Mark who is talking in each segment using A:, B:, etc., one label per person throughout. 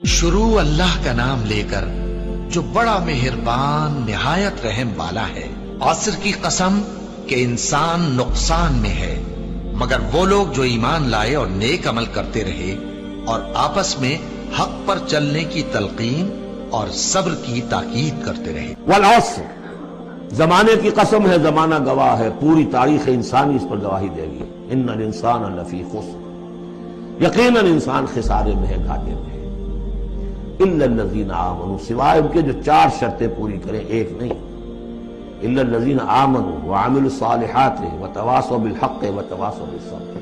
A: شروع اللہ کا نام لے کر جو بڑا مہربان نہایت رحم والا ہے۔ عصر کی قسم کہ انسان نقصان میں ہے مگر وہ لوگ جو ایمان لائے اور نیک عمل کرتے رہے اور آپس میں حق پر چلنے کی تلقین اور صبر کی تاکید کرتے رہے۔
B: والعصر، زمانے کی قسم ہے، زمانہ گواہ ہے، پوری تاریخ انسانی اس پر گواہی دے گی۔ ان الانسان لفی خسر، یقیناً انسان خسارے میں ہے، گھاٹے میں ہے۔ الا الذین آمنوا، سوائے ان کے جو چار شرطیں پوری کریں، ایک نہیں۔ الا الذین آمنوا وعملوا الصالحات وتواصوا بالحق وتواصوا بالصبر،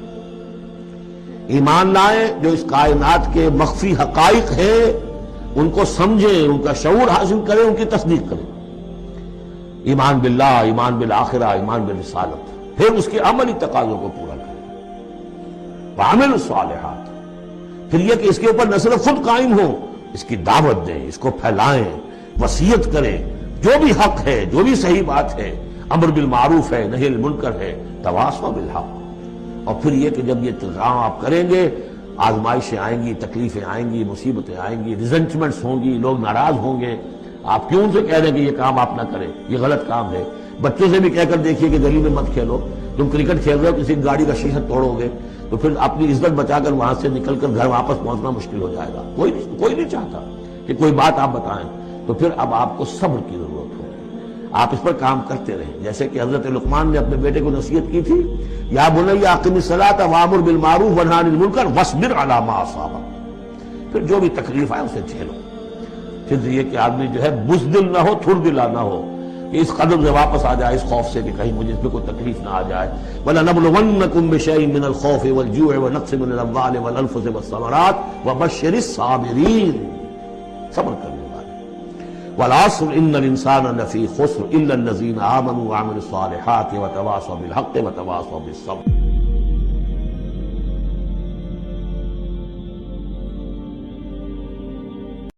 B: ایمان لائیں جو اس کائنات کے مخفی حقائق ہیں ان کو سمجھیں، ان کا شعور حاصل کریں، ان کی تصدیق کریں۔ ایمان باللہ، ایمان بالآخرہ، ایمان بالرسالت، پھر اس کے عملی تقاضوں کو پورا کریں۔ وعملوا الصالحات، پھر یہ کہ اس کے اوپر نہ صرف خود قائم ہوں، اس کی دعوت دیں، اس کو پھیلائیں، وصیت کریں، جو بھی حق ہے، جو بھی صحیح بات ہے، امر بالمعروف ہے، نہی المنکر ہے، تواصوا بالحق۔ اور پھر یہ کہ جب یہ کام آپ کریں گے، آزمائشیں آئیں گی، تکلیفیں آئیں گی، مصیبتیں آئیں گی، ریزنٹمنٹس ہوں گی، لوگ ناراض ہوں گے۔ آپ کیوں ان سے کہہ رہے ہیں کہ یہ کام آپ نہ کریں، یہ غلط کام ہے؟ بچوں سے بھی کہہ کر دیکھیے کہ گلی میں مت کھیلو، تم کرکٹ کھیل رہے ہو، کسی گاڑی کا شیشہ توڑو گے تو پھر اپنی عزت بچا کر وہاں سے نکل کر گھر واپس پہنچنا مشکل ہو جائے گا۔ کوئی نہیں چاہتا کہ کوئی بات آپ بتائیں، تو پھر اب آپ کو صبر کی ضرورت ہوگی، آپ اس پر کام کرتے رہیں۔ جیسے کہ حضرت لقمان نے اپنے بیٹے کو نصیحت کی تھی، یا بنی اقم الصلاۃ وامر بالمعروف ونہی عن المنکر واصبر علی ما اصابک، پھر جو بھی تکلیف آئے اسے جھیلو۔ پھر یہ کہ آدمی جو ہے بزدل نہ ہو، تھردلا نہ ہو، کہ اس قدم سے واپس آ جائے اس خوف سے کہ کہیں مجھے اس میں کوئی تکلیف نہ آ جائے۔ وَلَنَبْلُوَنَّكُمْ بِشَيْءٍ مِّنَ الْخَوْفِ وَالْجُوعِ وَنَقْصٍ مِّنَ الْأَمْوَالِ وَالْأَنفُسِ وَالثَّمَرَاتِ وَبَشِّرِ الصَّابِرِينَ، صبر کرنے والے۔ وَالْعَصْرِ إِنَّ الْإِنسَانَ لَفِي خُسْرٍ إِلَّا الَّذِينَ آمَنُوا وَعَمِلُوا الصَّالِحَاتِ وَتَوَاصَوْا بِالْحَقِّ وَتَوَاصَوْا بِالصَّبْرِ۔